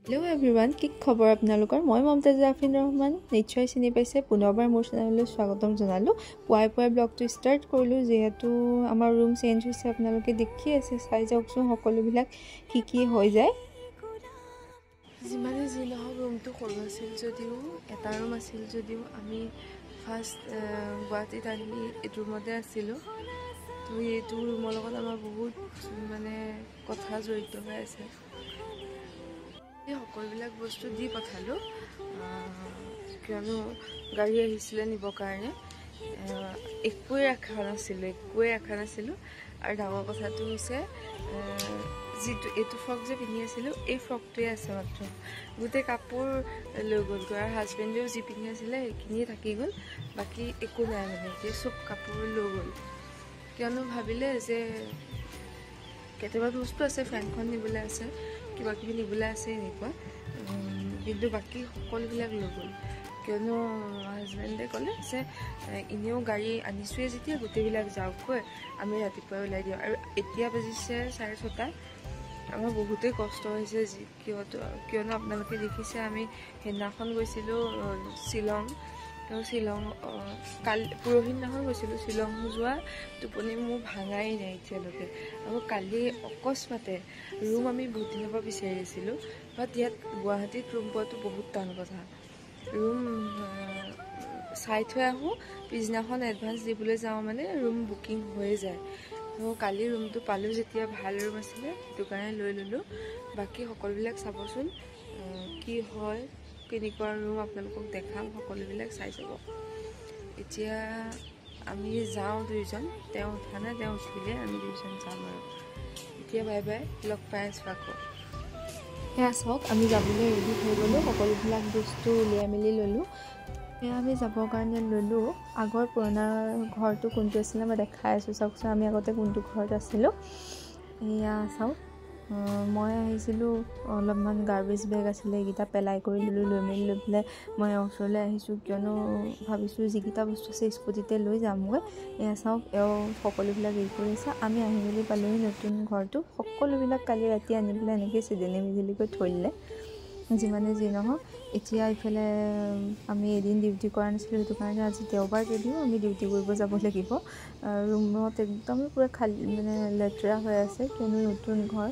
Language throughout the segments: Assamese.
হেল্ল' এভৰিৱান, কি খবৰ আপোনালোকৰ? মই মমতাজ জাফৰিন ৰহমান। নিশ্চয় চিনি পাইছে। পুনৰবাৰ মোৰ চেনেললৈ স্বাগতম জনালোঁ। পুৱাই ব্লগটো ষ্টাৰ্ট কৰিলোঁ, যিহেতু আমাৰ ৰুম চেঞ্জ হৈছে। আপোনালোকে দেখি আছে, চাই যাওকচোন সকলোবিলাক কি হৈ যায়। যিমানে যি নহওক, ৰুমটো সৰু আছিল যদিও, এটা ৰুম আছিল যদিও আমি ফাৰ্ষ্ট গুৱাহাটীত আহি এইটো ৰুমতে আছিলোঁ। তো এইটো ৰুমৰ লগত আমাৰ বহুত কথা জড়িত হৈ আছে। সকলোবিলাক বস্তু দি পঠালোঁ, কিয়নো গাড়ী আহিছিলে নিবৰ কাৰণে। একোৱে ৰখা নাছিলোঁ। আৰু ডাঙৰ কথাটো হৈছে, এইটো ফ্ৰক যে পিন্ধি আছিলোঁ, এই ফ্ৰকটোৱে আছে মাত্ৰ। গোটেই কাপোৰ লৈ গ'লগৈ, আৰু হাজবেণ্ডেও যি পিন্ধি আছিলে সেইখিনিয়ে থাকি গ'ল। বাকী একো নাই, এতিয়া চব কাপোৰ লৈ গ'ল। কিয়নো ভাবিলে যে কেতিয়াবা বস্তু আছে, ফেনখন নিবলৈ আছে, কিবাকিবি নিবলৈ আছে এনেকুৱা, কিন্তু বাকী সকলোবিলাক লৈ গ'ল। কিয়নো হাজবেণ্ডে ক'লে যে এনেও গাড়ী আনিছোঁৱে যেতিয়া গোটেইবিলাক যাওকগৈ, আমি ৰাতিপুৱাই ওলাই দিওঁ। আৰু এতিয়া বাজিছে 6:30। আমাৰ বহুতেই কষ্ট হৈছে, কিয়নো আপোনালোকে দেখিছে আমি সেইদিনাখন গৈছিলোঁ শ্বিলং। পৰহি দিনাখন গৈছিলোঁ শ্বিলং। যোৱা টোপনি মোৰ ভাঙাই নাই এতিয়ালৈকে। আৰু কালি অকস্মাতে ৰুম আমি বহুত দিনৰ পৰা বিচাৰি আছিলোঁ, বাট ইয়াত গুৱাহাটীত ৰুম পোৱাটো বহুত টান কথা। ৰুম চাই থৈ আহোঁ, পিছদিনাখন এডভান্স দিবলৈ যাওঁ ৰুম বুকিং হৈ যায়। তো কালি ৰুমটো পালোঁ যেতিয়া, ভাল ৰুম আছিলে, সেইটো কাৰণে লৈ ল'লোঁ। বাকী সকলোবিলাক চাবচোন কি হয়, কেনেকুৱা ৰুম আপোনালোকক দেখাম, সকলোবিলাক চাই যাব। এতিয়া আমি যাওঁ দুইজন, তেওঁ উঠা নাই, তেওঁ উঠিলে আমি দুইজন যাম। আৰু এতিয়া বাই বাই, লগ পাই আছোঁ আকৌ। সেয়া চাওক, আমি যাবলৈ ৰেডি হৈ গ'লোঁ, সকলোবিলাক বস্তু উলিয়াই মেলি ল'লোঁ। সেয়া আমি যাবৰ কাৰণে ল'লোঁ। আগৰ পুৰণা ঘৰটো কোনটো আছিলে মই দেখাই আছোঁ, চাওকচোন আমি আগতে কোনটো ঘৰত আছিলোঁ। এয়া চাওক, মই আহিছিলোঁ, অলপমান গাৰ্বেজ বেগ আছিলে, এইকেইটা পেলাই কৰি ল'লোঁ। লৈ পেলাই মই ওচৰলৈ আহিছোঁ, কিয়নো ভাবিছোঁ যিকেইটা বস্তু আছে স্কুটিতে লৈ যামগৈ। এয়া চাওক, সকলোবিলাক হেৰি কৰি আছে। আমি আহি মেলি পালোঁহি নতুন ঘৰটো। সকলোবিলাক কালি ৰাতি আনি পেলাই এনেকৈ চিজিলি মিজিলিকৈ থৈ দিলে। যিমানে যি নহওক, এতিয়া ইফালে আমি এদিন ডিউটি কৰা নাছিলোঁ, সেইটো কাৰণে আজি দেওবাৰ যদিও আমি ডিউটি কৰিব যাব লাগিব। ৰুমত একদমেই পূৰা খালী লেতেৰা হৈ আছে, কিয়নো নতুন ঘৰ।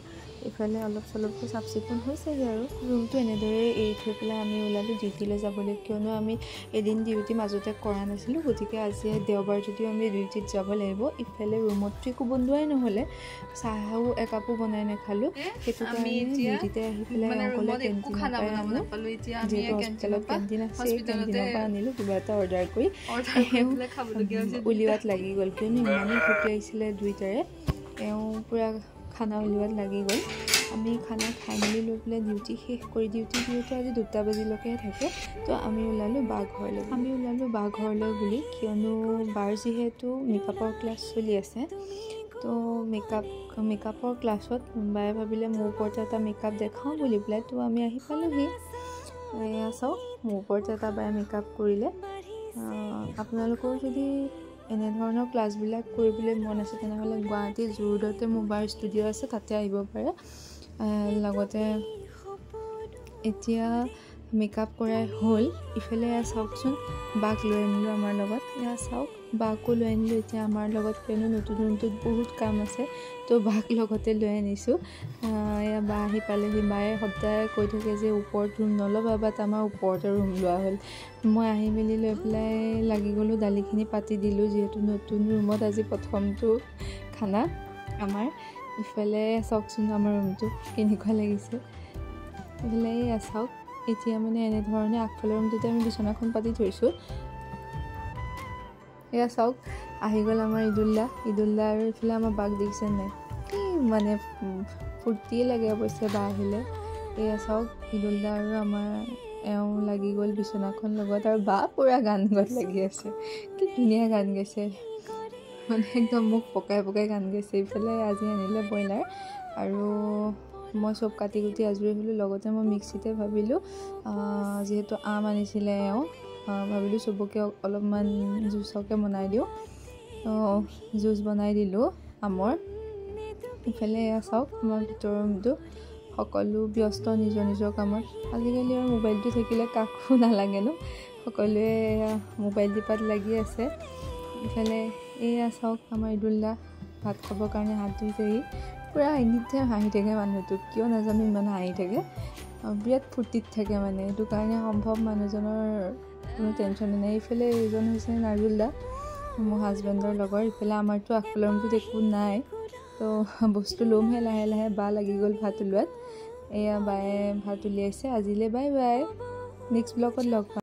ইফালে অলপ চলপকৈ চাফ চিকুণ হৈছেগৈ। আৰু ৰুমটো এনেদৰে এৰি থৈ পেলাই আমি ওলালোঁ ডিউটিলৈ যাবলৈ, কিয়নো আমি এদিন ডিউটি মাজতে কৰা নাছিলোঁ। গতিকে আজি দেওবাৰ যদিও আমি ডিউটিত যাব লাগিব। ইফালে ৰুমততো একো বনোৱাই নহ'লে, চাহো একাপো বনাই নাখালোঁ। সেইটো কাৰণে ডিউটিতে আহি পেলাই অকলে কেণ্টিনৰ পৰাই আনো, যিহেতু হস্পিটেলত কেণ্টিন আছে, কেণ্টিনৰ পৰা আনিলোঁ কিবা এটা অৰ্ডাৰ কৰি। উলিওৱাত লাগি গ'ল, কিয়নো ইমানেই ভোক লাগিছিলে দুইটাৰে। পূৰা খানা উলিওৱাত লাগি গ'ল। আমি খানা খাই মেলি লৈ পেলাই ডিউটি শেষ কৰি, ডিউটি যিহেতু আজি 2টা বাজিলৈকেহে থাকে, তো আমি ওলালোঁ বা ঘৰলৈ বুলি, কিয়নো বাৰ যিহেতু মেকআপৰ ক্লাছ চলি আছে। তো মেকআপৰ ক্লাছত বায়ে ভাবিলে মোৰ ওপৰতে এটা মেকআপ দেখাওঁ বুলি পেলাই, তো আমি আহি পালোঁহি। এয়া চাওক, মোৰ ওপৰতে এটা বায়ে মেকআপ কৰিলে। আপোনালোকেও যদি এনেধৰণৰ ক্লাছবিলাক কৰিবলৈ মন আছে, তেনেহ'লে গুৱাহাটীৰ জু-ৰোডতে মোৰ বাৰ ষ্টুডিঅ' আছে, তাতে আহিব পাৰে। লগতে এতিয়া মেকআপ কৰাই হ'ল। ইফালে এয়া চাওকচোন, বাক লৈ আনিলোঁ আমাৰ লগত। এয়া চাওক, বাকো লৈ আনিলোঁ এতিয়া আমাৰ লগত, কিয়নো নতুন ৰুমটোত বহুত কাম আছে, তো বাক লগতে লৈ আনিছোঁ। এয়া বা আহি পালেহি। বায়ে সদায় কৈ থাকে যে ওপৰত ৰুম নল'বা, বাট আমাৰ ওপৰতে ৰুম লোৱা হ'ল। মই আহি মেলি লৈ পেলাই লাগি গ'লোঁ, দালিখিনি পাতি দিলোঁ, যিহেতু নতুন ৰুমত আজি প্ৰথমটো খানা আমাৰ। ইফালে চাওকচোন আমাৰ ৰুমটো কেনেকুৱা লাগিছে। ইফালে এয়া চাওক, এতিয়া এনেধৰণে আগফালৰ ৰুমটোতে আমি বিচনাখন পাতি থৈছোঁ। এয়া চাওক, আহি গ'ল আমাৰ ঈদুল্লা। আৰু ইফালে আমাৰ বাক দেখিছে নাই, ফূৰ্তিয়ে লাগে অৱশ্যে বা আহিলে। এয়া চাওক, ঈদুল্লা আৰু আমাৰ লাগি গ'ল বিচনাখন লগত, আৰু বা পূৰা গান গোৱাত লাগি আছে। কি ধুনীয়া গান গাইছে, একদম মোক পকাই গান গাইছে। ইফালে আজি আনিলে ব্ৰইলাৰ, আৰু মই চব কাটি কুটি আজৰি হ'লোঁ। লগতে মই মিক্সিতে ভাবিলোঁ, যিহেতু আম আনিছিলে ভাবিলোঁ চবকে অলপমান জুচকে বনাই দিওঁ। জুচ বনাই দিলোঁ আমৰ। ইফালে এয়া চাওক, আমাৰ ভিতৰৰ ৰুমটো সকলো ব্যস্ত নিজৰ নিজৰ কামত আজিকালি আৰু মোবাইলটো থাকিলে কাকো নালাগে ন সকলোৱে মোবাইল টিপাত লাগি আছে ইফালে এয়া চাওক আমাৰ ইদুল্লা ভাত খাবৰ কাৰণে হাত ধুইছেহি পুৰা এনিটাইম হাঁহি থাকে মানুহটো কিয় নাজানো ইমান হাঁহি থাকে বিৰাট ফূৰ্তিত থাকে মানে এইটো কাৰণে সম্ভৱ মানুহজনৰ কোনো টেনশ্যন নাই ইফালে এইজন হৈছে নাজুল্লা মোৰ হাজবেণ্ডৰ লগৰ ইফালে আমাৰতো আগফালৰ ৰুমটোত একো নাই তো বস্তু ল'মহে লাহে লাহে বা লাগি গ'ল ভাত ওলোৱাত এয়া বায়ে ভাত উলিয়াইছে আজিলৈ বাই বাই নেক্সট ব্লগত লগ পাম